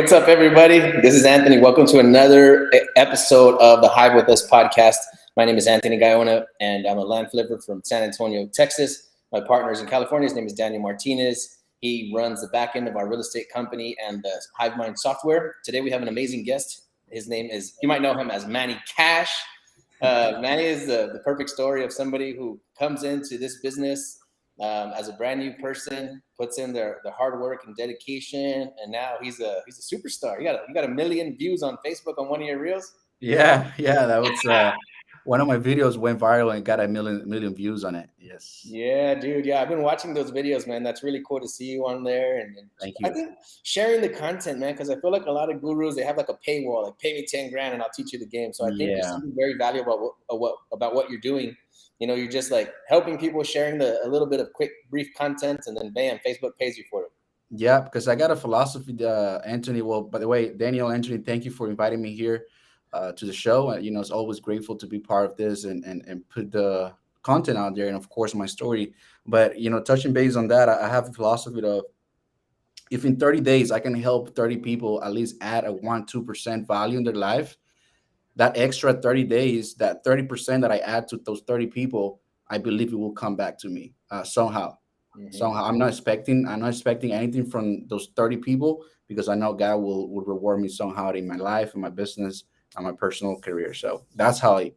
what's up, everybody? This is Anthony. Welcome to another episode of the Hive with Us podcast. My name is Anthony Gaiona, and I'm a land flipper from San Antonio, Texas. My partner is in California. His name is Daniel Martinez. He runs the back end of our real estate company and the Hive Mind software. Today, we have an amazing guest. His name is, you might know him as Manny Cash. Manny is the perfect story of somebody who comes into this business as a brand new person, puts in their hard work and dedication, and now he's a superstar. You got a million views on Facebook on one of your reels. Yeah, that was one of my videos went viral and got a million views on it. Yes. Yeah, dude. Yeah, I've been watching those videos, man. That's really cool to see you on there, and Thank I you. think sharing the content, man, because I feel like a lot of gurus they have like a paywall, like pay me 10 grand and I'll teach you the game. So I think there's Yeah. something very valuable about what you're doing. You know, you're just like helping people, sharing a little bit of quick, brief content, and then bam, Facebook pays you for it. Yeah, because I got a philosophy, Anthony. Well, by the way, Daniel, Anthony, thank you for inviting me here to the show. It's always grateful to be part of this and put the content out there, and of course my story. But touching base on that, I have a philosophy of if in 30 days I can help 30 people at least add a 1-2% value in their life, that extra 30 days, that 30% that I add to those 30 people, I believe it will come back to me somehow. Somehow, I'm not expecting anything from those 30 people because I know God will reward me somehow in my life, in my business, and my personal career. So that's how I,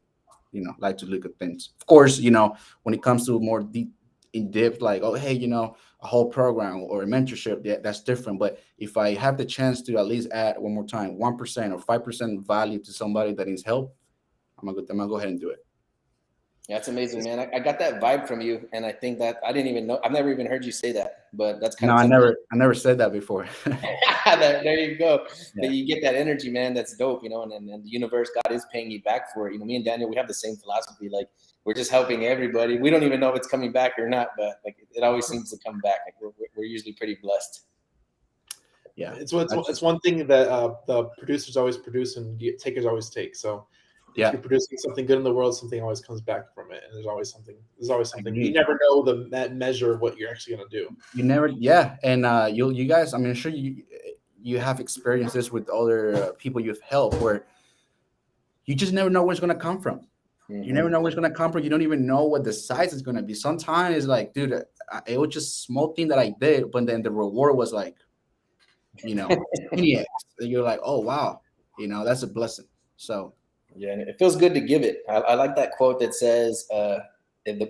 like to look at things. Of course, when it comes to more deep in depth, like, oh, hey, a whole program or a mentorship, yeah, that's different. But if I have the chance to at least add one more time 1% or 5% value to somebody that needs help, I'm gonna go ahead and do it. Yeah, that's amazing, man. I got that vibe from you, and I think that I didn't even know. I've never even heard you say that, but that's kind No, of I something. never said that before. there you go. Yeah. That you get that energy, man. That's dope, and the universe, God is paying you back for it. Me and Daniel, we have the same philosophy. Like we're just helping everybody. We don't even know if it's coming back or not, but like it always seems to come back. Like we're usually pretty blessed. Yeah, It's one thing that the producers always produce and takers always take. So if yeah, you're producing something good in the world, something always comes back from it, and there's always something. There's always I something. You agree. never know the measure of what you're actually going to do. You never, yeah, and you guys, I mean, sure you have experiences with other people you've helped where you just never know where it's gonna come from. You never Mm-hmm. know where it's gonna come from. You don't even know what the size is gonna be. Sometimes it's like, dude, it was just a small thing that I did, but then the reward was like, 20x. And you're like, oh wow, that's a blessing. So Yeah, and it feels good to give it. I like that quote that says,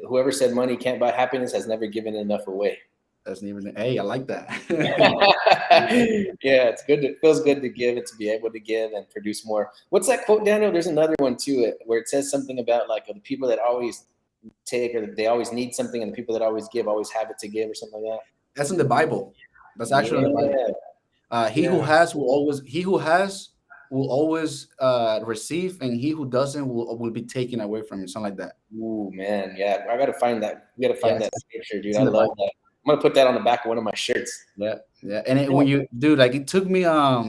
"Whoever said money can't buy happiness has never given enough away." that's even, hey, I like that. Yeah, it's good. It feels good to give it, to be able to give and produce more. What's that quote, Daniel? There's another one too, where it says something about like the people that always take or they always need something, and the people that always give always have it to give, or something like That's in the Bible. That's that. actually in the Bible. Yeah, He who Yeah. has will always receive, and he who doesn't will be taken away from him. Something like that. ooh, man, yeah. I gotta find that. We gotta find Yes, that scripture, dude. it's I in the love Bible. that. I'm gonna put that on the back of one of my shirts. Yeah. And when you do, like, it took me a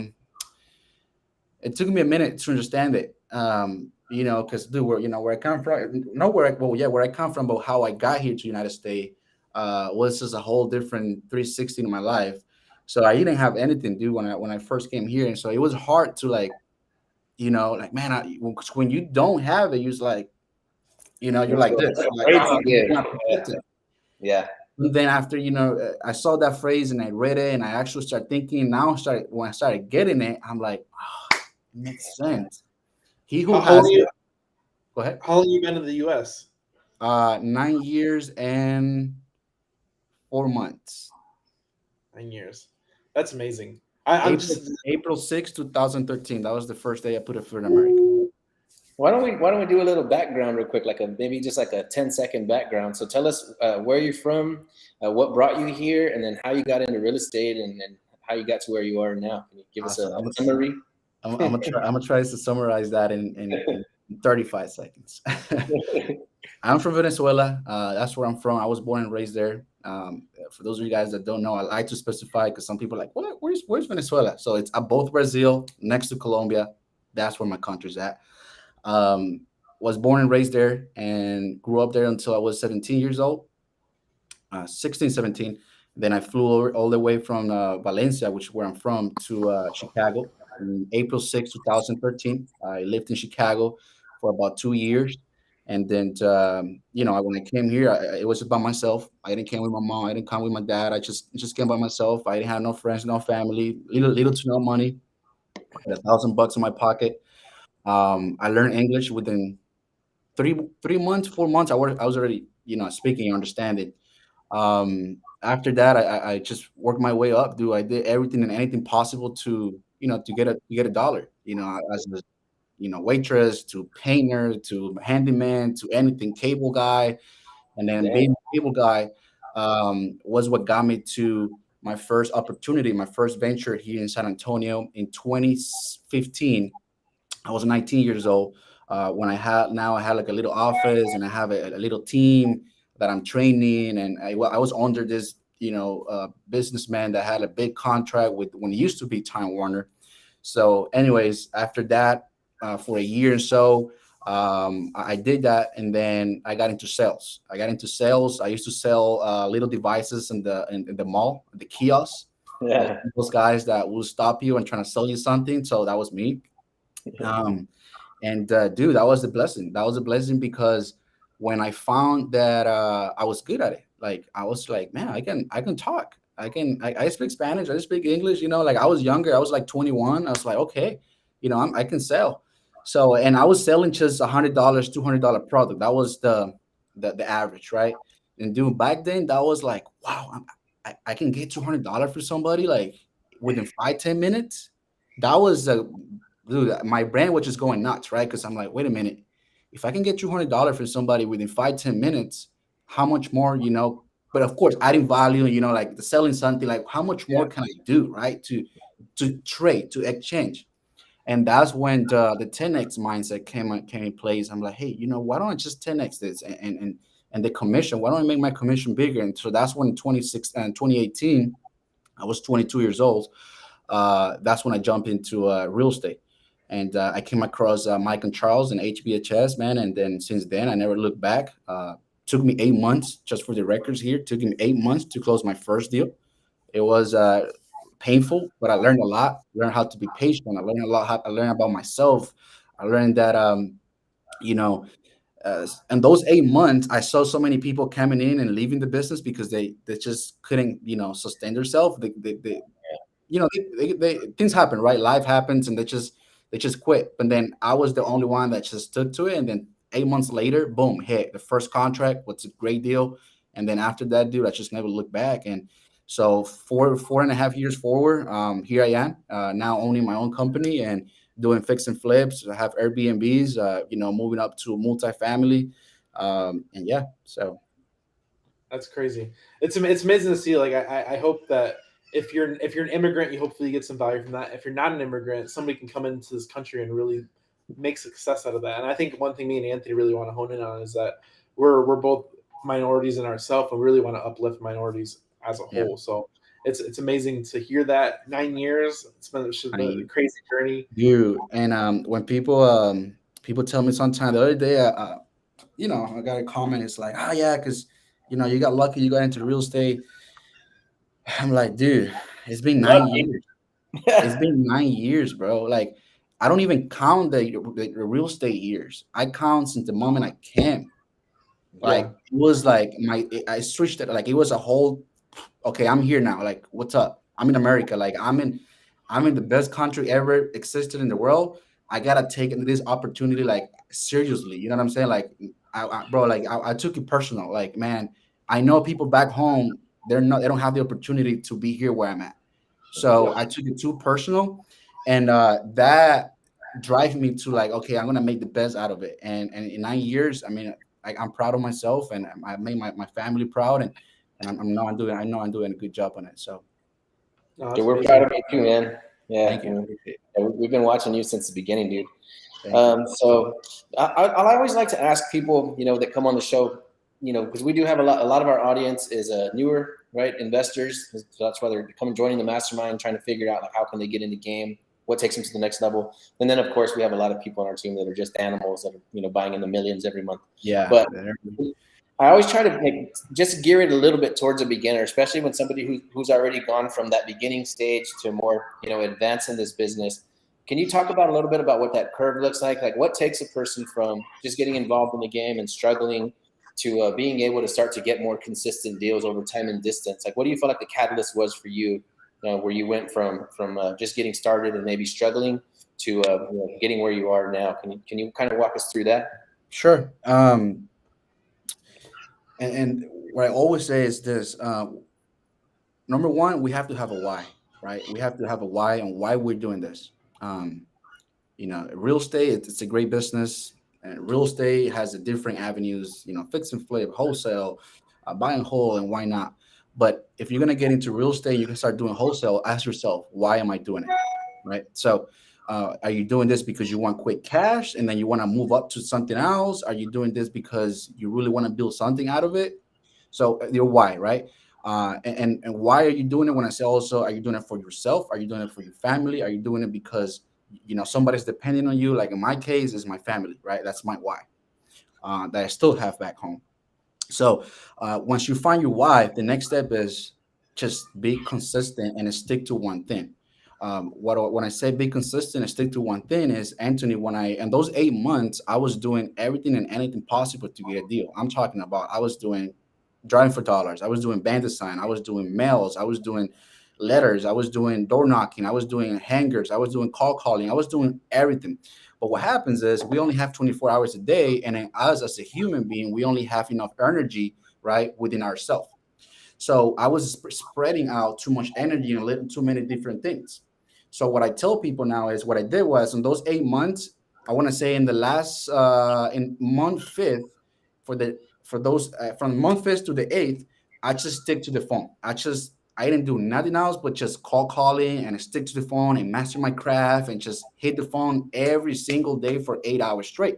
minute to understand it. Because dude, where I come from, not where where I come from, but how I got here to United States was just a whole different 360 in my life. So I didn't have anything, dude, when I first came here, and so it was hard to like man, when you don't have it, you're just like, you're like this, like, Afraid oh, to give. you're not protected. Yeah. And then after, I saw that phrase and I read it and I actually started thinking. Now when I started getting it, I'm like, oh, it makes sense. He who How long has it, you go ahead. how long you been in the U.S.? 9 years and 4 months. 9 years. That's amazing. I'm April just April 6th, 2013. That was the first day I put a foot in America. Why don't we do a little background real quick, like maybe just like a 10-second background. So tell us where you're from, what brought you here, and then how you got into real estate, and how you got to where you are now. Can you give us Awesome. a summary? I'm gonna try to summarize that in 35 seconds. I'm from Venezuela. That's where I'm from. I was born and raised there. For those of you guys that don't know, I like to specify because some people are like, what? Where's Venezuela? So it's both Brazil, next to Colombia. That's where my country's at. Um, was born and raised there and grew up there until I was 17 years old, 16, 17. Then I flew all the way from Valencia, which is where I'm from, to Chicago in April 6th, 2013. I lived in Chicago for about 2 years. And then, when I came here, it was by myself. I didn't come with my mom. I didn't come with my dad. I just came by myself. I didn't have no friends, no family, little to no money, had $1,000 in my pocket. I learned English within 3 months, 4 months. I was already, speaking and understanding. After that, I just worked my way up, dude. I did everything and anything possible to, to get a dollar, as a, waitress to painter to handyman to anything, cable guy. And then Dang. being a cable guy was what got me to my first opportunity, my first venture here in San Antonio in 2015. I was 19 years old when I had like a little office and I have a little team that I'm training, and I was under this businessman that had a big contract with when it used to be Time Warner. So, anyways, after that, for a year or so, I did that, and then I got into sales. I used to sell little devices in the mall, the kiosks. Yeah. Those guys that will stop you and trying to sell you something. So that was me. Um, and dude, that was a blessing. That was a blessing because when I found that I was good at it, like I was like, man, I can talk. I speak Spanish. I speak English. Like I was younger. I was like 21. I was like, okay, I can sell. So and I was selling just $100, $200 product. That was the average, right? And dude, back then that was like, wow, I can get $200 for somebody like within 5-10 minutes. That was a dude, my brain was just going nuts, right? Because I'm like, wait a minute, if I can get $200 for somebody within 5-10 minutes, how much more, But of course, adding value, like the selling something, like how much more can I do, right? To trade, to exchange, and that's when the 10x mindset came in place. I'm like, hey, why don't I just 10x this and the commission? Why don't I make my commission bigger? And so that's when 2018, I was 22 years old. That's when I jumped into real estate. And I came across Mike and Charles and HBHS, man. And then since then, I never looked back. Took me 8 months, just for the records here, took me 8 months to close my first deal. It was painful, but I learned a lot. Learned how to be patient. I learned a lot. I learned about myself. I learned that, you know, and those 8 months, I saw so many people coming in and leaving the business because they just couldn't, sustain themselves. Things happen, right? Life happens, and they just quit. But then I was the only one that just stood to it. And then 8 months later, boom, hit the first contract. What's a great deal. And then after that, dude, I just never looked back. And so 4.5 years forward, here I am now owning my own company and doing fix and flips. I have Airbnbs, moving up to multifamily, and yeah, so That's crazy. It's amazing to see. Like I hope that if you're an immigrant, you hopefully get some value from that. If you're not an immigrant, somebody can come into this country and really make success out of that. And I think one thing me and Anthony really want to hone in on is that we're both minorities in ourselves, and we really want to uplift minorities as a yeah, whole. So it's amazing to hear that 9 years. It's been a I crazy journey. do. And when people tell me sometime the other day, I got a comment. It's like, oh yeah, because you got lucky, you got into real estate. I'm like, dude, it's been nine Lucky. years. It's been 9 years, bro. Like, I don't even count the real estate years. I count since the moment I came. Like, Yeah, it was like I switched it. Like, it was a whole. Okay, I'm here now. Like, what's up? I'm in America. Like, I'm in the best country ever existed in the world. I gotta take this opportunity like seriously. You know what I'm saying? Like, bro, like I took it personal. Like, man, I know people back home. They don't have the opportunity to be here where I'm at. So yeah. I took it too personal, and that drive me to like, okay, I'm gonna make the best out of it. And in 9 years, I mean, I'm proud of myself, and I made my family proud, and I know I'm doing a good job on it. So No, that's Dude, we're proud amazing. of you too, man. Yeah, thank you. Appreciate it. we've been watching you since the beginning, dude. Thank you. So I always like to ask people, that come on the show, because we do have a lot of our audience is newer, right? Investors. So that's why they're coming joining the mastermind, trying to figure out like how can they get in the game, what takes them to the next level. And then of course we have a lot of people on our team that are just animals that are, buying in the millions every month. Yeah. But I always try to just gear it a little bit towards a beginner, especially when somebody who's already gone from that beginning stage to more, advance in this business. Can you talk about a little bit about what that curve looks like? Like what takes a person from just getting involved in the game and struggling to being able to start to get more consistent deals over time and distance? Like, what do you feel like the catalyst was for you, where you went from just getting started and maybe struggling to getting where you are now? Can you kind of walk us through that? Sure. And what I always say is this: number one, we have to have a why, right? We have to have a why on why we're doing this. Um, Real estate, it's a great business, and real estate has a different avenues, fix and flip, wholesale, buy and hold, and why not? But if you're gonna get into real estate, you can start doing wholesale. Ask yourself, why am I doing it? Right. So, are you doing this because you want quick cash and then you want to move up to something else? Are you doing this because you really want to build something out of it? So your why, right? And why are you doing it? When I say also, are you doing it for yourself? Are you doing it for your family? Are you doing it because somebody's depending on you? Like in my case, is my family, right? That's my why that I still have back home. So once you find your why, the next step is just be consistent and stick to one thing. When I say be consistent and stick to one thing is, Anthony, when I in those 8 months, I was doing everything and anything possible to get a deal. I'm talking about I was doing driving for dollars, I was doing band design, I was doing mails, I was doing letters, I was doing door knocking, I was doing hangers, I was doing call calling, I was doing everything. But what happens is we only have 24 hours a day, and then us as a human being, we only have enough energy, right, within ourselves. So I was spreading out too much energy and little too many different things. So what I tell people now is what I did was in those 8 months, I want to say in the last in month fifth, for those from month fifth to the eighth, I just stick to the phone. I didn't do nothing else but just calling and stick to the phone and master my craft and just hit the phone every single day for 8 hours straight.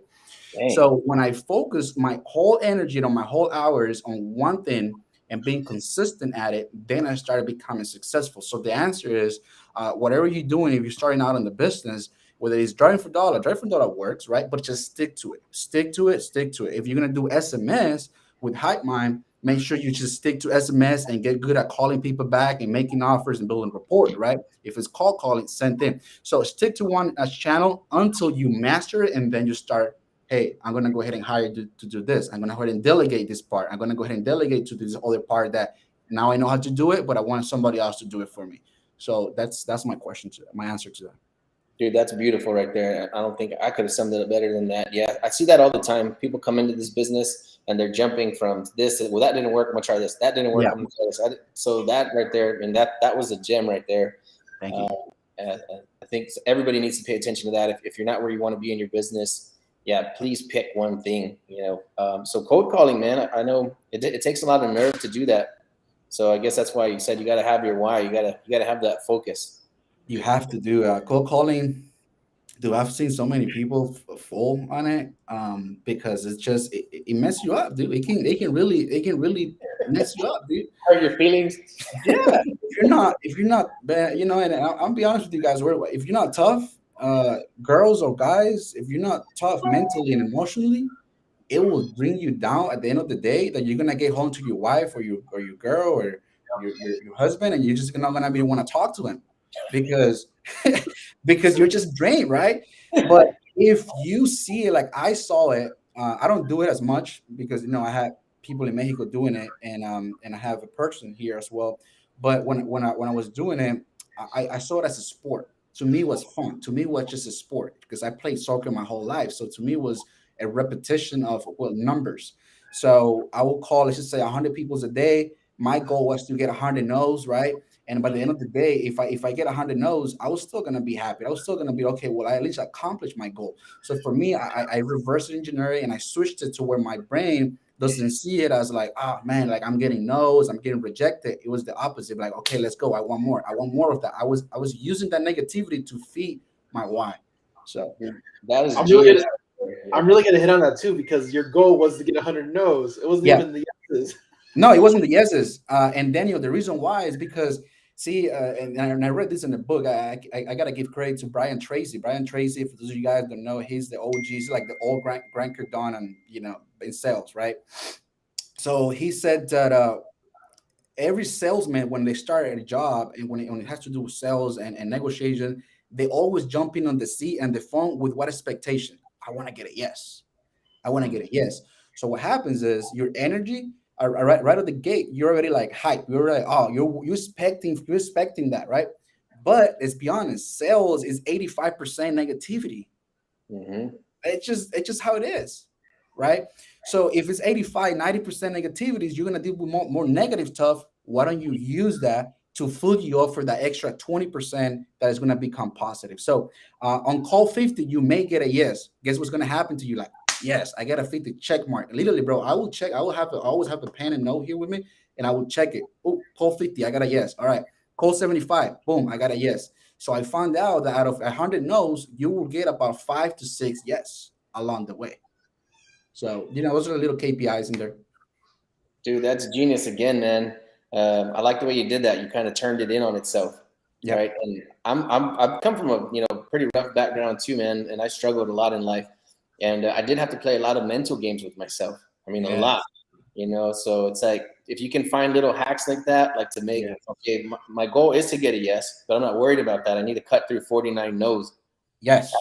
Dang. So when I focus my whole energy on my whole hours on one thing and being consistent at it, then I started becoming successful. So the answer is, whatever you're doing, if you're starting out in the business, whether it's driving for dollar works, right? But just stick to it, stick to it, stick to it. If you're gonna do SMS with Hype Mind, make sure you just stick to SMS and get good at calling people back and making offers and building rapport, right? If it's call calling, send in. So stick to one channel until you master it, and then you start, hey, I'm going to go ahead and hire to do this. I'm going to go ahead and delegate this part. I'm going to go ahead and delegate to this other part that now I know how to do it, but I want somebody else to do it for me. So that's my question to my answer to that. Dude, that's beautiful right there. I don't think I could have summed it up better than that. Yeah, I see that all the time. People come into this business and they're jumping from this. Well, that didn't work. I'm gonna try this. That didn't work. Yeah. I'm gonna try this. So that right there, and that was a gem right there. Thank you. I think everybody needs to pay attention to that. If you're not where you want to be in your business, yeah, please pick one thing. So cold calling, man. I know it takes a lot of nerve to do that. So I guess that's why you said you got to have your why. You gotta have that focus. You have to do cold calling. Dude, I've seen so many people fall on it because it's just it messes you up, dude. It can really mess you up, dude. Hurt your feelings. Yeah, if you're not bad, and I'll be honest with you guys, if you're not tough, girls or guys, if you're not tough mentally and emotionally, it will bring you down at the end of the day. That you're gonna get home to your wife or your girl or your husband, and you're just not gonna be want to talk to him because because you're just drained, right? But if you see it like I saw it, I don't do it as much because I had people in Mexico doing it, and I have a person here as well. But when I was doing it, I saw it as a sport. To me, it was fun. To me, it was just a sport because I played soccer my whole life. So to me, it was a repetition of numbers. So I will call, let's just say 100 people's a day. My goal was to get 100 no's, right? And by the end of the day, if I get 100 no's, I was still gonna be happy. I was still gonna be okay. Well, I at least accomplished my goal. So for me, I reverse engineering and I switched it to where my brain doesn't see it as like, oh man, like I'm getting no's, I'm getting rejected. It was the opposite. Like, okay, let's go. I want more. I want more of that. I was using that negativity to feed my why. So that was I'm really gonna hit on that too because your goal was to get 100 no's. It wasn't even the yeses. No, it wasn't the yeses. And Daniel, the reason why is because see, and I read this in the book. I gotta give credit to Brian Tracy. Brian Tracy, for those of you guys don't know, he's the OG. He's like the old Grant Cardone and in sales, right? So he said that every salesman, when they start at a job and when it has to do with sales and negotiation, they always jump in on the seat and the phone with what expectation? I want to get a yes. I want to get a yes. So what happens is your energy right at the gate, you're already like hype. You're like, oh, you're expecting that, right? But let's be honest, sales is 85% negativity. Mm-hmm. It's just how it is, right? So if it's 85, 90% negativities, you're gonna deal with more negative stuff. Why don't you use that to fill you up for that extra 20% that is gonna become positive? So on call 50, you may get a yes. Guess what's gonna happen to you? Like, yes, I got a 50 check mark. Literally, bro, I will check. I always have a pen and note here with me, and I will check it. Oh, call 50, I got a yes. All right. Call 75, boom, I got a yes. So I found out that out of 100 no's, you will get about 5 to 6 yes along the way. So, those are the little KPIs in there. Dude, that's genius again, man. I like the way you did that. You kind of turned it in on itself, Yeah. right? And I've come from a pretty rough background too, man, and I struggled a lot in life, and I did have to play a lot of mental games with myself. I mean, a lot, Yes. So it's like if you can find little hacks like that, like to make Yeah. okay, my goal is to get a yes, but I'm not worried about that. I need to cut through 49 no's. Yes.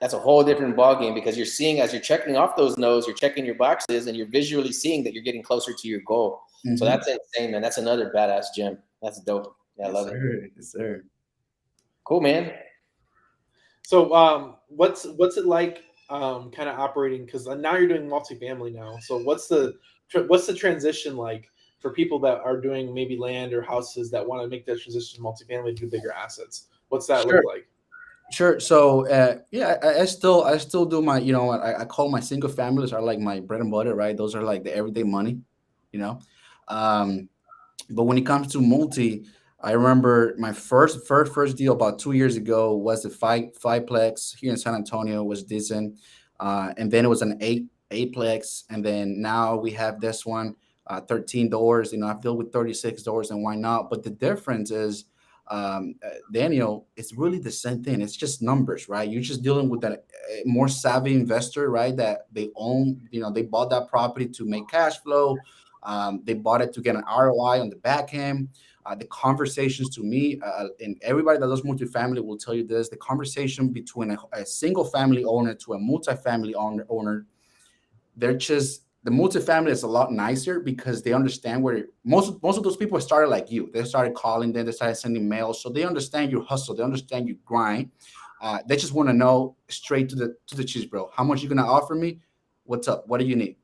That's a whole different ball game because you're seeing as you're checking off those no's, you're checking your boxes, and you're visually seeing that you're getting closer to your goal. So Mm-hmm. that's insane, man. That's another badass gym. That's dope. Yeah, I Yes, love it. sir. Yes, sir. Cool, man. So, what's it like, kind of operating? Because now you're doing multifamily now. So, what's the transition like for people that are doing maybe land or houses that want to make that transition to multifamily to bigger assets? What's that look Sure. like? Sure. So, yeah, I still do my, I call my single families are like my bread and butter, right? Those are like the everyday money, you know. Um, but when it comes to multi, I remember my first deal about 2 years ago was the fiveplex here in San Antonio was decent, and then it was an eightplex, and then now we have this one, 13 doors. I've dealt with 36 doors, and why not? But the difference is, Daniel, it's really the same thing. It's just numbers, right? You're just dealing with a more savvy investor, right? That they own, they bought that property to make cash flow. They bought it to get an ROI on the back end. The conversations to me, and everybody that does multifamily will tell you this: the conversation between a single family owner to a multifamily owner, they're just the multifamily is a lot nicer because they understand where most of those people started like you. They started calling, then they started sending mails, so they understand your hustle, they understand your grind. They just want to know straight to the cheese, bro. How much you gonna offer me? What's up? What do you need?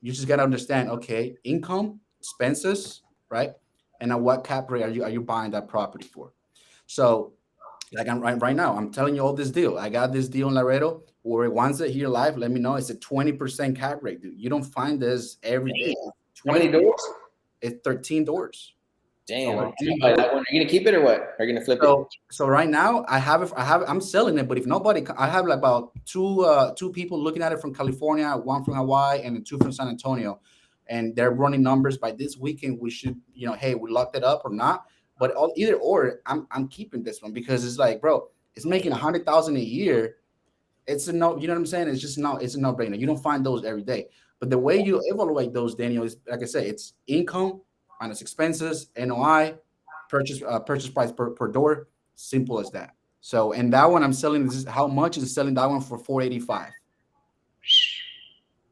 You just gotta understand, okay, income, expenses, right? And at what cap rate are you buying that property for? So, like I'm right now, I'm telling you all this deal. I got this deal in Laredo where once it here live, let me know. It's a 20% cap rate, dude. You don't find this every day. How many 20, doors? it's 13 doors. Damn. So I'm 13 gonna buy doors. that one. Are you gonna keep it or what? Are you gonna flip it? So right now I'm selling it, but if nobody, I have like about two people looking at it from California, one from Hawaii, and then two from San Antonio, and they're running numbers by this weekend. We should, hey, we locked it up or not. But either or, I'm keeping this one because it's like, bro, it's making 100,000 a year. It's a no, you know what I'm saying? It's a no brainer. You don't find those every day. But the way you evaluate those, Daniel, is like I said, it's income minus expenses, NOI, purchase price per door. Simple as that. So, and that one I'm selling, this is how much is selling that one for 485.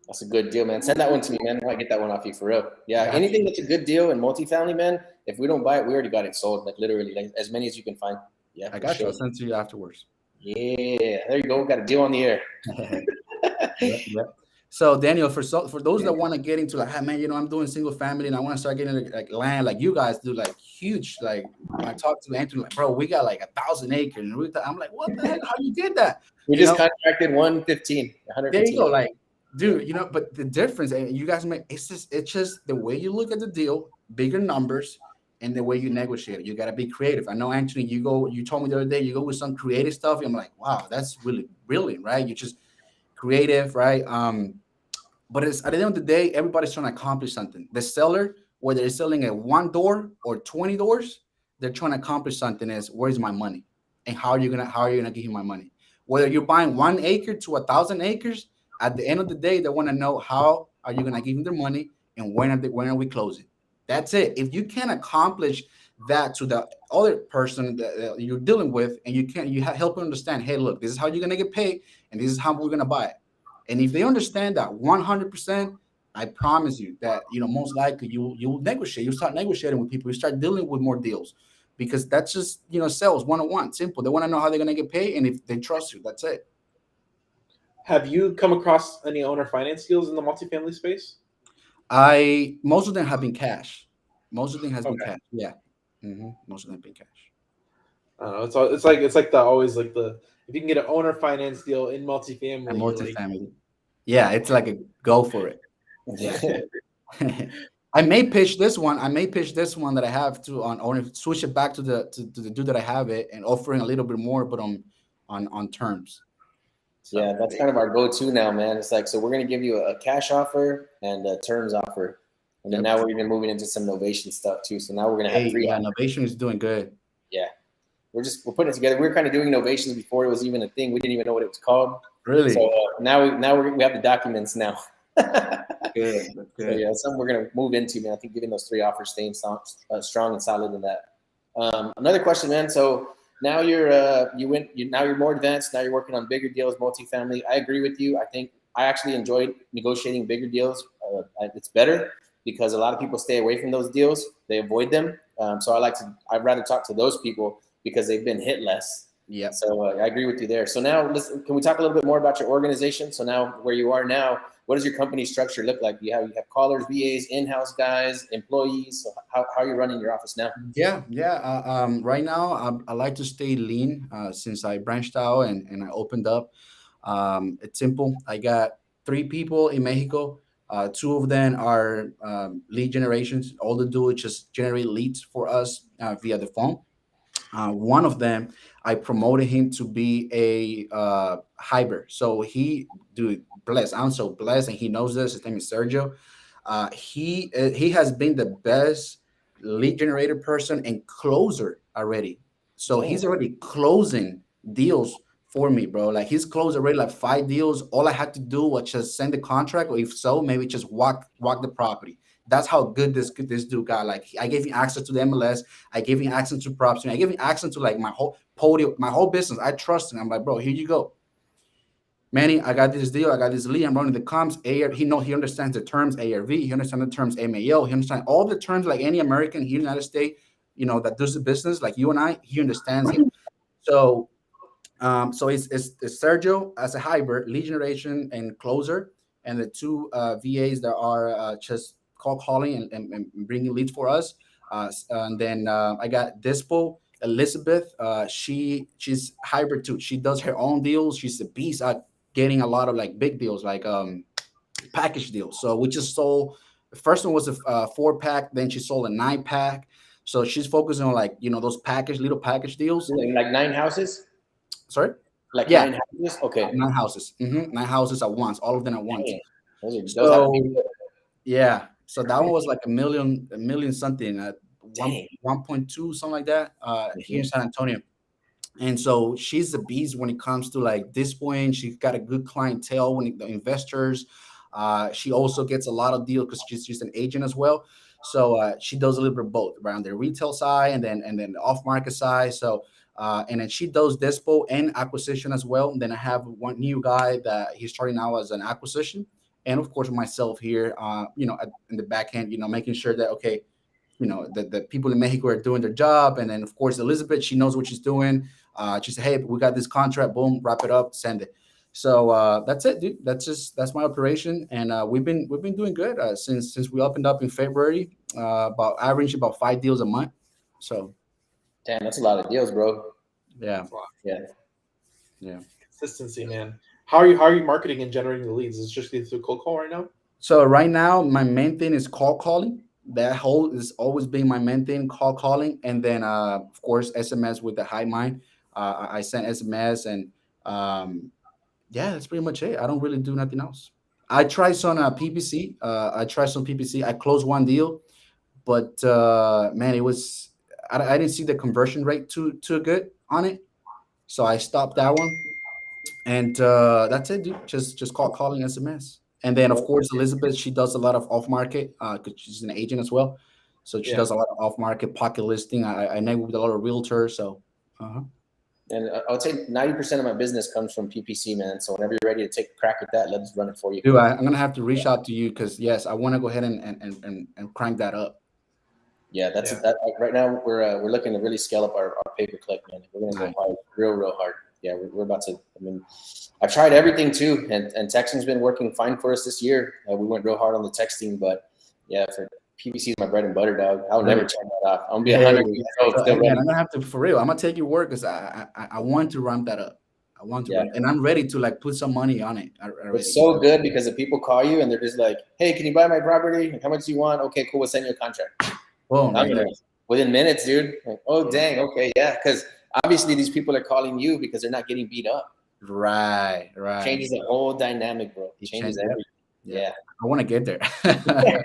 That's a good deal, man. Send that one to me, man. I might get that one off you for real. Yeah, Got anything you. that's a good deal in multifamily, man. If we don't buy it, we already got it sold. Like literally, like as many as you can find. Yeah, I for got you. sure. I'll send it to you afterwards. Yeah, there you go. We got a deal on the air. Yep, yep. So Daniel, for those that want to get into like, hey man, I'm doing single family and I want to start getting like land like you guys do, like huge. Like when I talk to Anthony, like, bro, we got like 1,000 acres, and I'm like, what the heck? How you get that? We You just know, contracted 115, there you 115. go. Like, dude, but the difference, and you guys make it's just the way you look at the deal, bigger numbers, and the way you negotiate it. You gotta be creative. I know, Anthony, you told me the other day you go with some creative stuff. I'm like, wow, that's really brilliant, right? You just creative, right? But it's at the end of the day, everybody's trying to accomplish something. The seller, whether it's selling a one door or 20 doors, they're trying to accomplish something is where's my money? And how are you gonna give me my money? Whether you're buying 1 acre to 1,000 acres, at the end of the day, they want to know how are you gonna give them their money and when are we closing? That's it. If you can't accomplish that to the other person that you're dealing with, and help them understand, hey, look, this is how you're gonna get paid, and this is how we're gonna buy it. And if they understand that 100%, I promise you that most likely you will negotiate. You start negotiating with people. You start dealing with more deals, because that's just sales 101. Simple. They want to know how they're gonna get paid, and if they trust you, that's it. Have you come across any owner finance deals in the multifamily space? I Most of them have been cash. Most of them has been Okay. cash. Yeah. Most of them have been cash. I don't know. It's like the always like the if you can get an owner finance deal in A multifamily, like multifamily. Yeah, it's like a go for it. Yeah. Yeah. I may pitch this one. I may pitch this one that I have to on, or switch it back to the dude that I have it, and offering a little bit more, but on terms. Yeah, So that's kind of our go-to now, man. It's like, so we're going to give you a cash offer and a terms offer. And then yep. now we're even moving into some novation stuff too. So now we're going to have Hey, three. yeah, innovation is doing good. Yeah. We're putting it together. We were kind of doing innovations before it was even a thing. We didn't even know what it was called. Really? So now we have the documents now. Good. That's So good. yeah, something we're going to move into, man. I think giving those three offers, staying strong and solid in that. Another question, man. So now now you're more advanced. Now you're working on bigger deals, multifamily. I agree with you. I think I actually enjoyed negotiating bigger deals. It's better because a lot of people stay away from those deals. They avoid them. So I'd rather talk to those people because they've been hit less. Yep. So I agree with you there. So now, can we talk a little bit more about your organization? So now, where you are now, what does your company structure look like? You have callers, VAs, in-house guys, employees. So how are you running your office now? Yeah. Right now, I like to stay lean since I branched out and I opened up. It's simple. I got three people in Mexico. Two of them are lead generations. All they do is just generate leads for us via the phone. One of them, I promoted him to be a hybrid. So dude, blessed. I'm so blessed, and he knows this. His name is Sergio. He has been the best lead generator person and closer already. So Dang. he's already closing deals for me, bro. Like he's closed already like 5 deals. All I had to do was just send the contract, or if so, maybe just walk the property. That's how good this dude got. Like I gave him access to the MLS. I gave him access to props. I gave him access to like my whole podium, my whole business. I trust him. I'm like, bro, here you go. Manny, I got this deal. I got this lead. I'm running the comps. He understands the terms ARV. He understands the terms MAO. He understands all the terms like any American here in the United States, that does the business like you and I. He understands it. So, it's Sergio as a hybrid, lead generation and closer, and the two VAs that are just calling and bringing leads for us. And then I got Dispo Elizabeth. She's hybrid too. She does her own deals. She's a beast at getting a lot of like big deals, like package deals. So we just sold. The first one was a 4-pack. Then she sold a 9-pack. So she's focusing on like those little package deals. Like 9 houses? Sorry. Like Yeah, 9 houses? Okay. 9 houses. 9 houses at once. All of them at once. Dang. Those have to be So good. yeah. So that one was like a million something at Dang. 1.2, something like that. Here in San Antonio. And so she's a beast when it comes to like this point. She's got a good clientele the investors. She also gets a lot of deals because she's an agent as well. So she does a little bit of both around the retail side and then the off market side. So and then she does dispo and acquisition as well. And then I have one new guy that he's starting now as an acquisition, and of course myself here, in the back end, making sure that okay, the people in Mexico are doing their job. And then of course Elizabeth, she knows what she's doing. She said, hey, we got this contract, boom, wrap it up, send it. So that's it, dude. That's my operation, and we've been doing good since we opened up in February. About average about 5 deals a month. So Damn, that's a lot of deals, bro. yeah, That's a lot. Yeah. yeah. Consistency, man. How are you marketing and generating the leads? Is it just through cold call right now? So right now, my main thing is call calling. That whole is always been my main thing, call calling, and then of course SMS with the high mind. I send SMS, and yeah, that's pretty much it. I don't really do nothing else. I tried some PPC. I tried some PPC. I closed one deal, but man, I didn't see the conversion rate too good on it, so I stopped that one. And that's it, dude. Just calling SMS. And then, of course, Elizabeth, she does a lot of off market because she's an agent as well. So she Yeah. does a lot of off market pocket listing. I know with a lot of realtors. So, And I would say 90% of my business comes from PPC, man. So whenever you're ready to take a crack at that, let's run it for you. dude, I'm gonna have to reach out to you because yes, I want to go ahead and crank that up. Yeah, right now we're looking to really scale up our pay per click, man. We're gonna go hard, real hard. Yeah, we're about to. I mean, I've tried everything too, and texting's been working fine for us this year. We went real hard on the texting, but yeah, for PPC is my bread and butter, dog. I'll never turn that off. I'm gonna be 100 years old So, still again, running. I'm gonna have to for real. I'm gonna take your word because I want to ramp that up. I want to, and I'm ready to like put some money on it already. It's so good because if people call you and they're just like, "Hey, can you buy my property? How much do you want?" Okay, cool. We'll send you a contract. Boom, right there. Within minutes, dude. Like, oh, dang. Okay, yeah. Because obviously these people are calling you because they're not getting beat up. Right. Changes the whole dynamic, bro. It changes everything. Yeah. I want to get there. Yeah,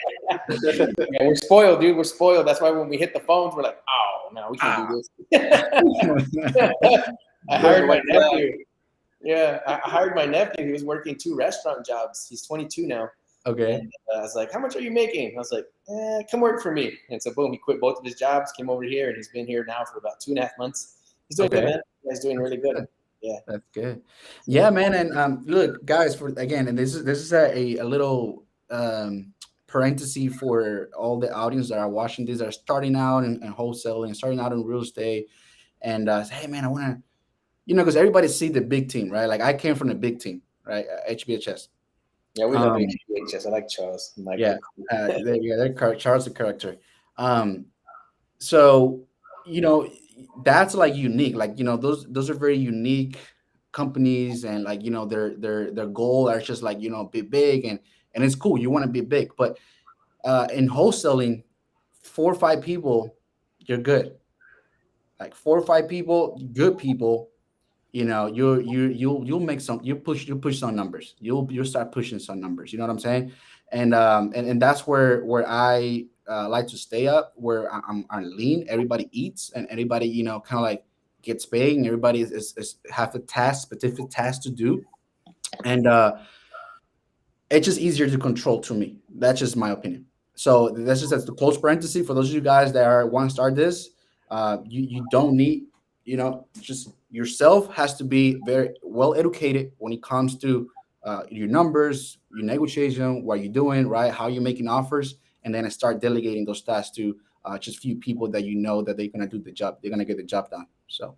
we're spoiled, dude. We're spoiled. That's why when we hit the phones, we're like, oh, no, we can't do this. I hired my nephew. Yeah, I hired my nephew. He was working 2 restaurant jobs. He's 22 now. Okay. And I was like, how much are you making? I was like, come work for me. And so, boom, he quit both of his jobs, came over here, and he's been here now for about 2.5 months. He's doing good, man. He's doing really good. Yeah, that's good. Yeah, man. And look, guys, and this is a little parenthesis for all the audience that are watching this, that are starting out in wholesaling, starting out in real estate, and say, hey, man, I want to, because everybody see the big team, right? Like I came from the big team, right? HBHS. Yeah, we love HBHS. I like Charles. Charles the character. So that's like unique. Like those are very unique companies, and like their goal are just like be big, and it's cool. You want to be big, but in wholesaling, 4 or 5 people, you're good. Like 4 or 5 people, good people. You'll make some. You push some numbers. You'll start pushing some numbers. You know what I'm saying? And that's where I like to stay up. Where I'm lean. Everybody eats, and everybody kind of like gets paid, and everybody is have a specific task to do, and it's just easier to control to me. That's just my opinion. So that's the close parenthesis for those of you guys that want to start this. You don't need just yourself has to be very well educated when it comes to your numbers, your negotiation, what you're doing, right? How you're making offers, and then start delegating those tasks to just few people that that they're gonna do the job. They're gonna get the job done. So.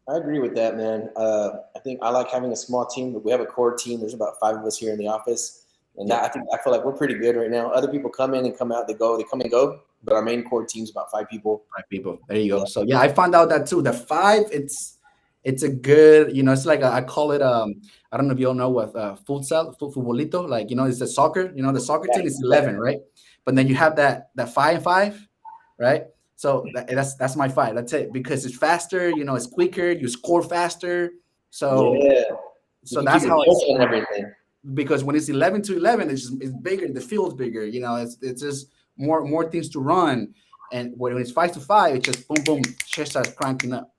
I agree with that, man. I think I like having a small team, but we have a core team. There's about 5 of us here in the office, and I feel like we're pretty good right now. Other people come in and come out. They come and go, but our main core team's about 5 people. 5 people. There you go. Yeah. So I found out that too. The 5, it's a good. It's like I call it. I don't know if you all know what futsal, futbolito. Like it's the soccer. The soccer team is 11, right? But then you have that 5 and 5, right? So that's my 5. That's it, because it's faster. It's quicker. You score faster. So so that's how it's everything. Because when it's 11 to 11, it's bigger. The field's bigger. It's just more things to run. And when it's 5 to 5, it's just boom boom, chest starts cranking up.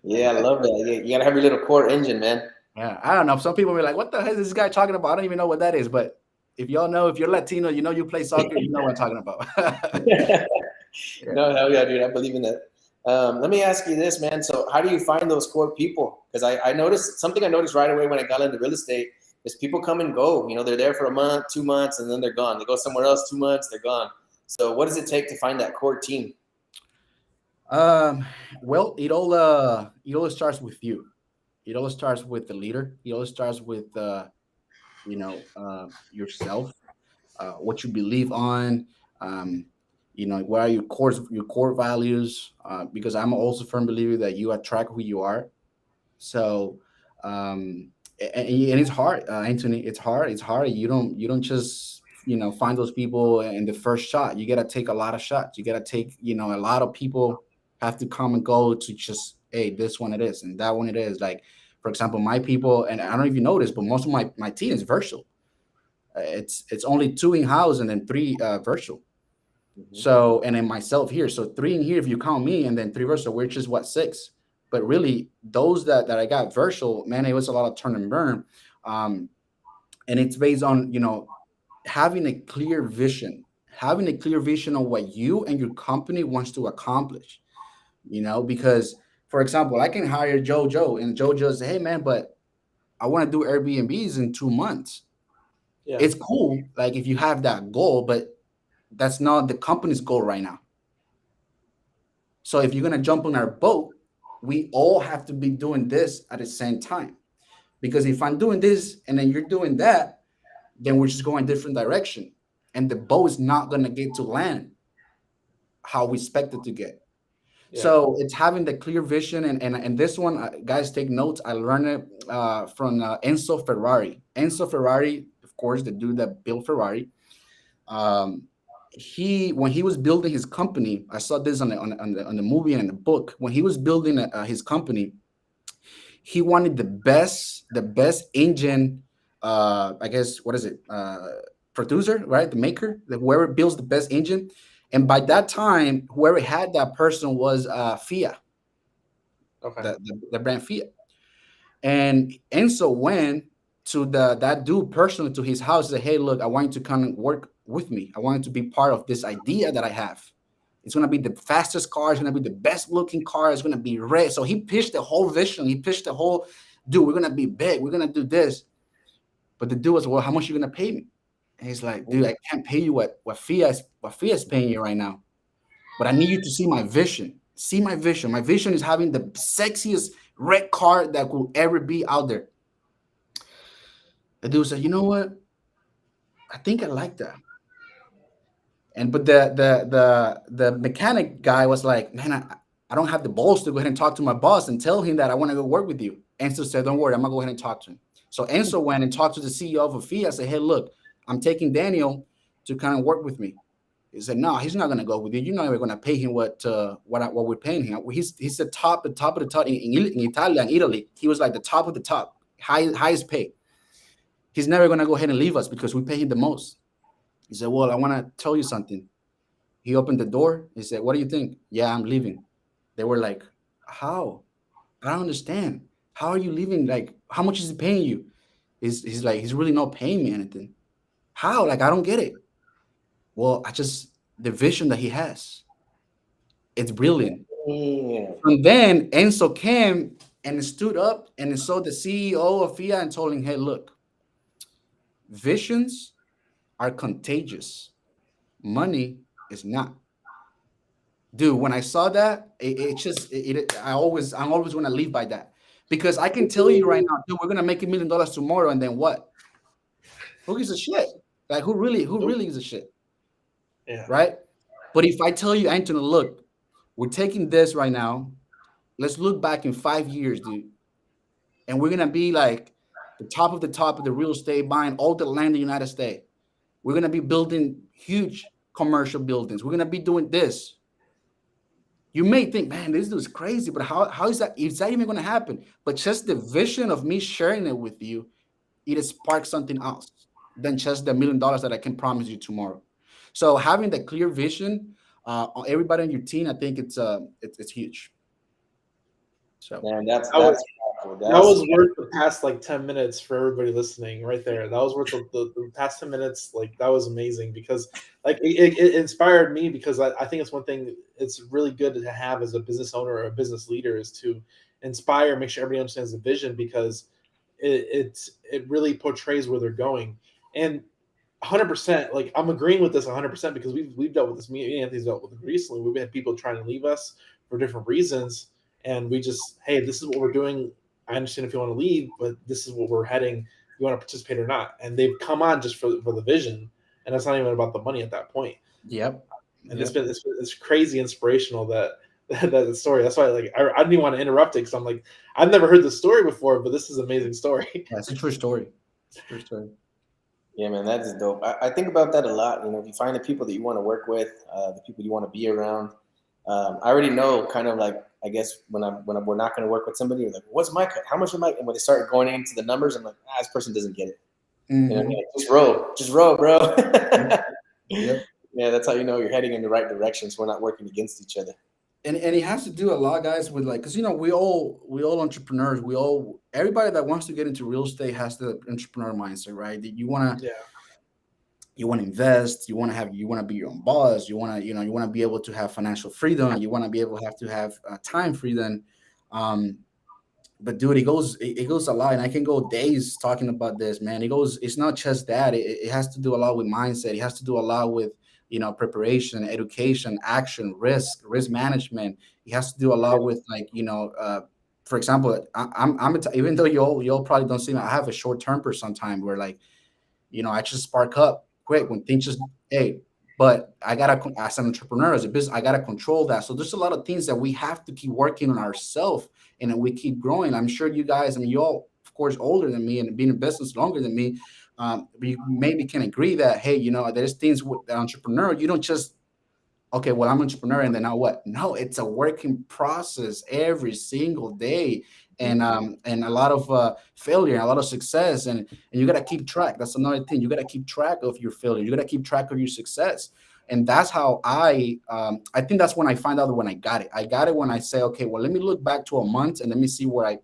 Yeah, I love that. You gotta have your little core engine, man. Yeah, I don't know. Some people be like, "What the hell is this guy talking about?" I don't even know what that is. But if y'all know, if you're Latino, you play soccer, you know what I'm talking about. No, hell yeah, dude. I believe in that. Let me ask you this, man. So how do you find those core people? Because I noticed something I noticed right away when I got into real estate is people come and go. They're there for a month, 2 months, and then they're gone. They go somewhere else 2 months, they're gone. So what does it take to find that core team? Well, it all starts with you. It all starts with the leader. It all starts with yourself, what you believe on. What are your core values? Because I'm also a firm believer that you attract who you are. So, and it's hard, Anthony. It's hard. It's hard. You don't just find those people in the first shot. You got to take a lot of shots. You got to take a lot of people have to come and go to just, hey, this one it is and that one it is. Like, for example, my people, and I don't know if you noticed, but most of my team is virtual. It's only 2 in house and then 3 virtual. Mm-hmm. So, and then myself here, so 3 in here if you count me, and then 3 virtual, which is 6. But really, those that I got virtual, man, it was a lot of turn and burn. and it's based on having a clear vision, having a clear vision of what you and your company wants to accomplish. Because for example, I can hire Jojo, and Jojo say, hey man, but I want to do Airbnbs in 2 months. Yeah. It's cool, like if you have that goal, but that's not the company's goal right now. So if you're gonna jump on our boat, we all have to be doing this at the same time. Because if I'm doing this and then you're doing that, then we're just going different direction, and the boat is not gonna get to land how we expect it to get. Yeah. So it's having the clear vision, and this one, guys, take notes. I learned it from Enzo Ferrari. Enzo Ferrari, of course, the dude that built Ferrari. Um, he when he was building his company, I saw this on the movie and in the book. When he was building his company, he wanted the best engine. I guess what is it? Producer, right? The maker, whoever builds the best engine. And by that time, whoever had that person was Fiat, Okay. the brand Fiat. And Enzo went to that dude personally to his house and said, hey, look, I want you to come and work with me. I want you to be part of this idea that I have. It's gonna be the fastest car, it's gonna be the best looking car, it's gonna be red. So he pitched the whole vision, he pitched the whole, dude, we're gonna be big, we're gonna do this. But the dude was, well, how much you gonna pay me? And he's like, dude, I can't pay you what Fiat's paying you right now. But I need you to see my vision. See my vision. My vision is having the sexiest red car that will ever be out there. The dude said, you know what? I think I like that. And but the mechanic guy was like, man, I don't have the balls to go ahead and talk to my boss and tell him that I want to go work with you. Enzo said, don't worry, I'm gonna go ahead and talk to him. So Enzo went and talked to the CEO of Afia. Said, hey, look, I'm taking Daniel to kind of work with me. He said, no, he's not gonna go with you. You're not even gonna pay him what we're paying him. He's the top of the top in Italy and Italy. He was like the top of the top, highest pay. He's never gonna go ahead and leave us because we pay him the most. He said, well, I want to tell you something. He opened the door. He said, what do you think? Yeah, I'm leaving. They were like, how? I don't understand. How are you leaving? Like, how much is he paying you? He's like, he's really not paying me anything. How? Like, I don't get it. Well, the vision that he has, it's brilliant. Yeah. And then Enzo came and stood up and saw the CEO of FIA and told him, hey, look, visions are contagious. Money is not. Dude, when I saw that, I'm always gonna live by that, because I can tell you right now, dude, we're gonna make $1 million tomorrow, and then what? Who gives a shit? Like, who really gives a shit, Yeah. right? But if I tell you, Anthony, look, we're taking this right now. Let's look back in 5 years, dude, and we're gonna be like the top of the real estate, buying all the land in the United States. We're gonna be building huge commercial buildings. We're gonna be doing this. You may think, man, this dude's crazy, but how is that even going to happen? But just the vision of me sharing it with you, it sparks something else than just the $1 million that I can promise you tomorrow. So having the clear vision, on everybody on your team, I think it's huge. So Man, that's I was, powerful. that was worth the past like 10 minutes for everybody listening right there. That was worth the past 10 minutes. Like, that was amazing, because like it inspired me, because I think it's one thing it's really good to have as a business owner or a business leader, is to inspire, make sure everybody understands the vision, because it really portrays where they're going. And 100%, like, I'm agreeing with this 100%, because we've dealt with this. Me and Anthony's dealt with it recently. We've had people trying to leave us for different reasons, and we just, hey, this is what we're doing. I understand if you want to leave, but this is what we're heading. You want to participate or not? And they've come on just for the vision, and it's not even about the money at that point. yep. And Yep. it's crazy inspirational, that story. That's why, like, I didn't even want to interrupt it, because I'm like, I've never heard this story before, but this is an amazing story. That's a true story. It's a true story. Yeah, man, that is dope. I think about that a lot. You know, if you find the people that you want to work with, the people you want to be around. I already know, kind of like, I guess when we're not going to work with somebody, you're like, what's my cut? How much am I? And when they start going into the numbers, I'm like, this person doesn't get it. Mhm. You know, like, just roll, bro. Yep. Yeah, that's how you know you're heading in the right direction. So we're not working against each other. and it has to do a lot, guys, with like, because we all entrepreneurs, everybody that wants to get into real estate has the entrepreneur mindset, right? That Yeah. you want to invest, you want to be your own boss, you want to be able to have financial freedom, you want to be able to have time freedom. um but dude, it goes a lot, and I can go days talking about this, man. It's not just that. It has to do a lot with mindset. It has to do a lot with preparation, education, action, risk management. It has to do a lot with like for example, even though you all probably don't see me, I have a short temper sometimes where like I just spark up quick when things just hey. But I gotta, as an entrepreneur, as a business, I gotta control that. So there's a lot of things that we have to keep working on ourselves, and then we keep growing. I'm sure you guys, I mean, you all, of course, older than me and been in business longer than me, but you maybe can agree that hey, there's things with the entrepreneur. You don't just okay, well, I'm an entrepreneur, and then now what? No, it's a working process every single day, and a lot of failure, a lot of success, and you gotta keep track. That's another thing. You gotta keep track of your failure. You gotta keep track of your success, and that's how I think that's when I find out when I got it. I got it when I say, okay, well, let me look back to a month and let me see where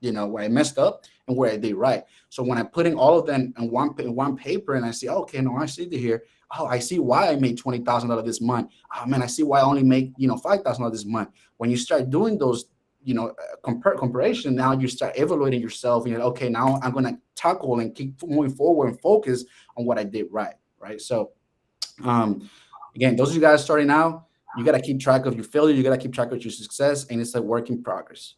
where I messed up and where I did right. So when I put in all of them in one paper and I see, okay, no, I see it here. Oh, I see why I made $20,000 this month. Oh man, I see why I only make $5,000 this month. When you start doing those, comparison, now you start evaluating yourself. And you're like, okay, now I'm gonna tackle and keep moving forward and focus on what I did right. Right. So, again, those of you guys starting out, you gotta keep track of your failure. You gotta keep track of your success, and it's a work in progress.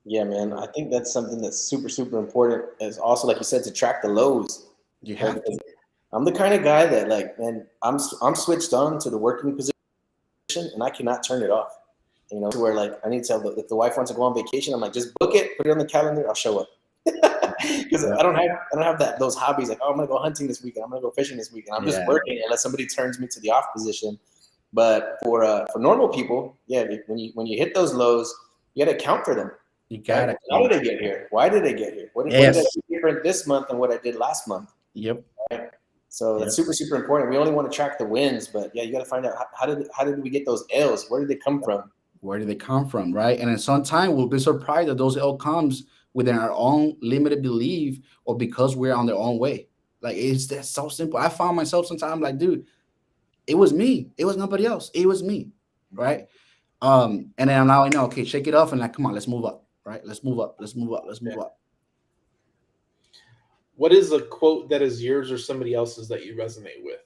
Yeah, man. I think that's something that's super, super important. Is also, like you said, to track the lows. You Right? have Because to. I'm the kind of guy that, like, man, I'm switched on to the working position, and I cannot turn it off. To where like I need to tell if the wife wants to go on vacation, I'm like, just book it, put it on the calendar, I'll show up. Because Yeah. I don't have those hobbies like, oh, I'm gonna go hunting this weekend, I'm gonna go fishing this weekend. I'm just Yeah. working unless somebody turns me to the off position. But for normal people, yeah, when you hit those lows, you got to account for them, You right? gotta How keep. did I get here? Why did I get here? What did I Yes. do different this month than what I did last month? Yep. Right? So Yep. that's super, super important. We only want to track the wins, but yeah, you got to find out how did we get those L's? Where did they come from? Where do they come from, right? And in some time we'll be surprised that those all comes within our own limited belief or because we're on their own way. Like it's that so simple. I found myself sometimes like, dude, it was me. It was nobody else. It was me, right? And then now I know, okay, shake it off and like, come on, let's move up, right? Let's move up. Let's move up. Let's Yeah. move up. What is a quote that is yours or somebody else's that you resonate with?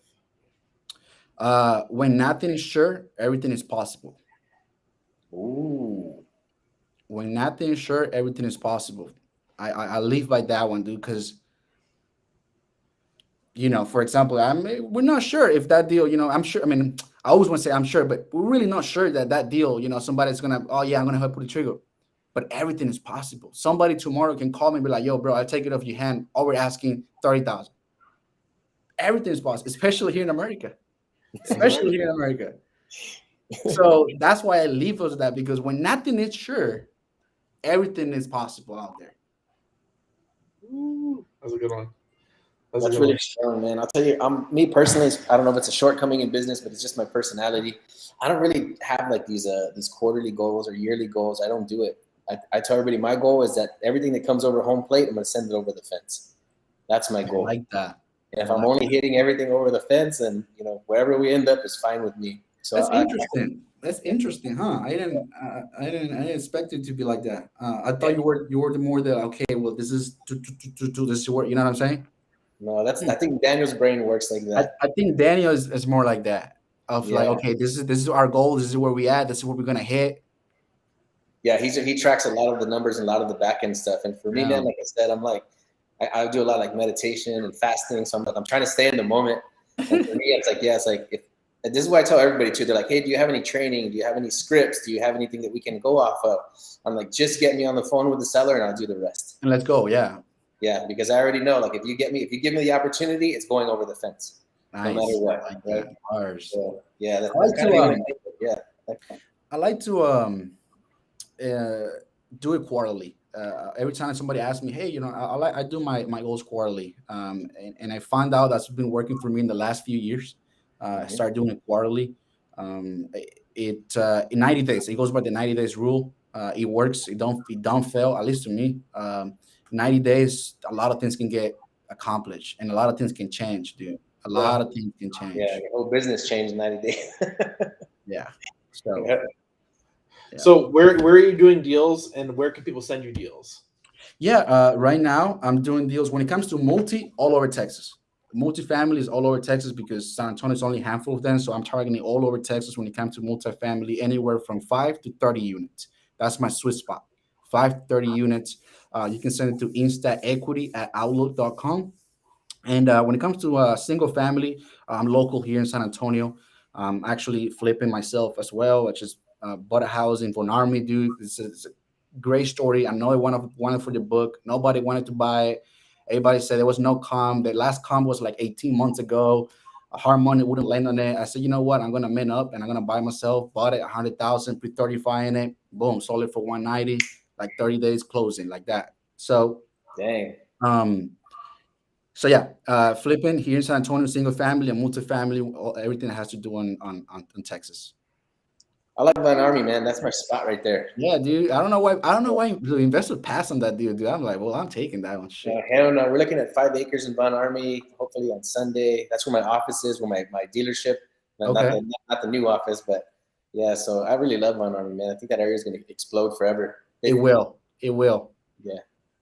When nothing is sure, everything is possible. Ooh, When nothing is sure, everything is possible. I live by that one, dude, because for example, we're not sure if that deal, I'm sure. I mean, I always want to say I'm sure, but we're really not sure that that deal, somebody's gonna, oh yeah, I'm gonna help pull the trigger. But everything is possible. Somebody tomorrow can call me and be like, yo, bro, I take it off your hand. All we're asking 30,000. Everything is possible, especially here in America. Especially here in America. So that's why I leave us that because when nothing is sure, everything is possible out there. Ooh, that's a good one. That's a that's good really one. strong, man. I'll tell you, me personally, I don't know if it's a shortcoming in business, but it's just my personality. I don't really have like these quarterly goals or yearly goals. I don't do it. I tell everybody my goal is that everything that comes over home plate, I'm gonna send it over the fence. That's my I goal. like that. And I if I'm like only hitting everything over the fence, and wherever we end up is fine with me. So That's interesting. That's interesting, huh? I didn't expect it to be like that. I thought you were the more the okay. Well, this is to this is what you know what I'm saying. no, that's Hmm. I think Daniel's brain works like I, that. I think Daniel is more like that. Of like, Yeah, okay, this is our goal. This is where we at. This is what we're gonna hit. yeah. He tracks a lot of the numbers and a lot of the back end stuff. And for me, Yeah. man, like I said, I'm like I do a lot of like meditation and fasting. So I'm trying to stay in the moment. And for me, it's like if and this is why I tell everybody too. They're like, hey, do you have any training? Do you have any scripts? Do you have anything that we can go off of? I'm like, just get me on the phone with the seller and I'll do the rest. And let's go. Yeah. Yeah, because I already know, like, if you give me the opportunity, it's going over the fence, no matter Nice. I what, like right? that. Ours. So yeah, I that's like kind of to the only thing. Yeah, I like to uh, do it quarterly. Every time somebody asks me, hey, I do my goals quarterly, and I found out that's been working for me in the last few years. I mhm. started doing it quarterly. In 90 days, it goes by the 90 days rule. It works. It don't fail, at least to me. 90 days, a lot of things can get accomplished, and a lot of things can change, dude. A lot of things can Yeah, change. your whole business changed in 90 days. Yeah. So Yeah. yeah. So where are you doing deals, and where can people send you deals? Yeah, right now I'm doing deals when it comes to multi all over Texas. Multifamily is all over Texas because San Antonio is only a handful of them. So I'm targeting all over Texas when it comes to multifamily, anywhere from 5 to 30 units. That's my sweet spot. 5 to 30 units. You can send it to instaequity@outlook.com. And when it comes to single family, I'm local here in San Antonio. I'm actually flipping myself as well. I just bought a house in Von Army, dude. It's a great story. I know I wanted for the book. Nobody wanted to buy it. Everybody said there was no comp. The last comp was like 18 months ago. Hard money wouldn't land on it. I said, you know what? I'm gonna man up and I'm gonna buy myself. Bought it 100,000, put 35 in it. Boom, sold it for 190. Like 30 days closing, like that. So Dang. um, so yeah, flipping here in San Antonio, single family and multifamily, everything that has to do on Texas. I like Von Army, man. That's my spot right there. Yeah, dude. I don't know why. I don't know why the investor passed on that deal, dude. I'm like, well, I'm taking that one. Shit. Hell no. We're looking at 5 acres in Von Army, hopefully on Sunday. That's where my office is, where my dealership. Okay. Not the new office, but yeah. So I really love Von Army, man. I think that area is going to explode forever. It will. It will. Yeah.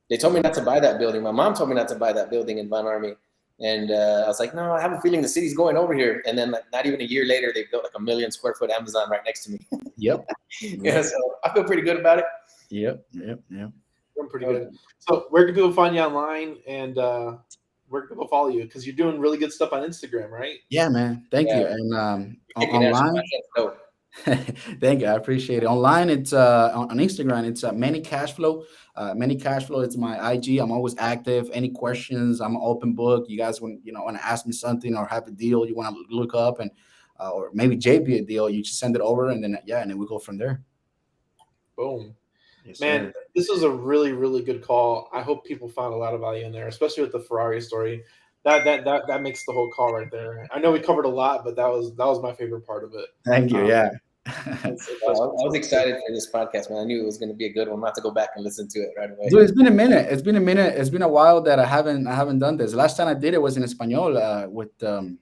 They told me not to buy that building. My mom told me not to buy that building in Von Army. And I was like, no, I have a feeling the city's going over here. And then, like, not even a year later, they built like a 1,000,000 square foot Amazon right next to me. Yep. Yeah, so I feel pretty good about it. Yep. I'm pretty good. So where can people find you online, and where can people follow you? Because you're doing really good stuff on Instagram, right? Yeah, man. Thank you. Yeah. And Kicking ass. online, That's dope. thank you. I appreciate it. Online, it's on Instagram. It's Manny Cashflow. Manny Cashflow. It's my IG. I'm always active. Any questions? I'm an open book. You guys want to ask me something or have a deal you want to look up and or maybe JP a deal. You just send it over and then we go from there. Boom. Yes, Man, sir. this was a really, really good call. I hope people found a lot of value in there, especially with the Ferrari story. That makes the whole call right there. I know we covered a lot, but that was my favorite part of it. Thank you. Yeah. I was excited for this podcast, man. I knew it was going to be a good one. I'm about to go back and listen to it right away. Dude, it's been a minute. It's been a while that I haven't done this. Last time I did it was in Espanol with Ariane.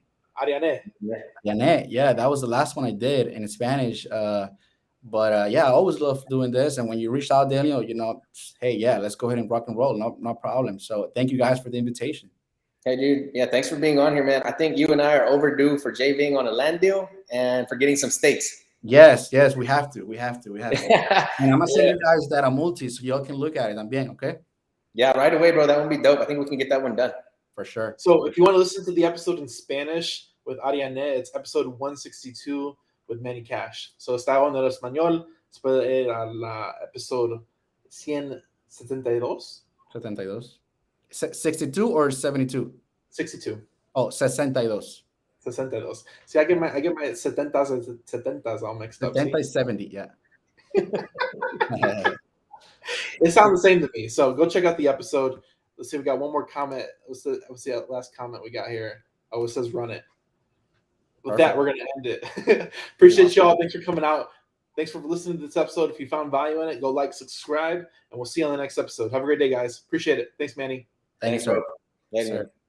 Janet. Yeah, that was the last one I did in Spanish. But yeah, I always love doing this. And when you reached out, Daniel, hey, yeah, let's go ahead and rock and roll. No problem. So thank you guys for the invitation. Hey, dude. Yeah, thanks for being on here, man. I think you and I are overdue for JVing on a land deal and for getting some steaks. Yes, we have to. And I'm gonna send you guys that are multi so y'all can look at it. I'm being okay. Yeah, right away, bro. That would be dope. I think we can get that one done. For sure. So if you want to listen to the episode in Spanish with Ariane, it's episode 162 with Manny Cash. So está en el español, se puede ir al episode 172. 72. 62 or 72? 62. Oh, 62. 62. See, I get my 70s and 70s all mixed up. 70 is 70, yeah. It sounds the same to me. So go check out the episode. Let's see. We got one more comment. What's the last comment we got here? Oh, it says run it. With that, we're going to end it. Appreciate y'all. Thanks for coming out. Thanks for listening to this episode. If you found value in it, go like, subscribe, and we'll see you on the next episode. Have a great day, guys. Appreciate it. Thanks, Manny. Thanks, sir. Later.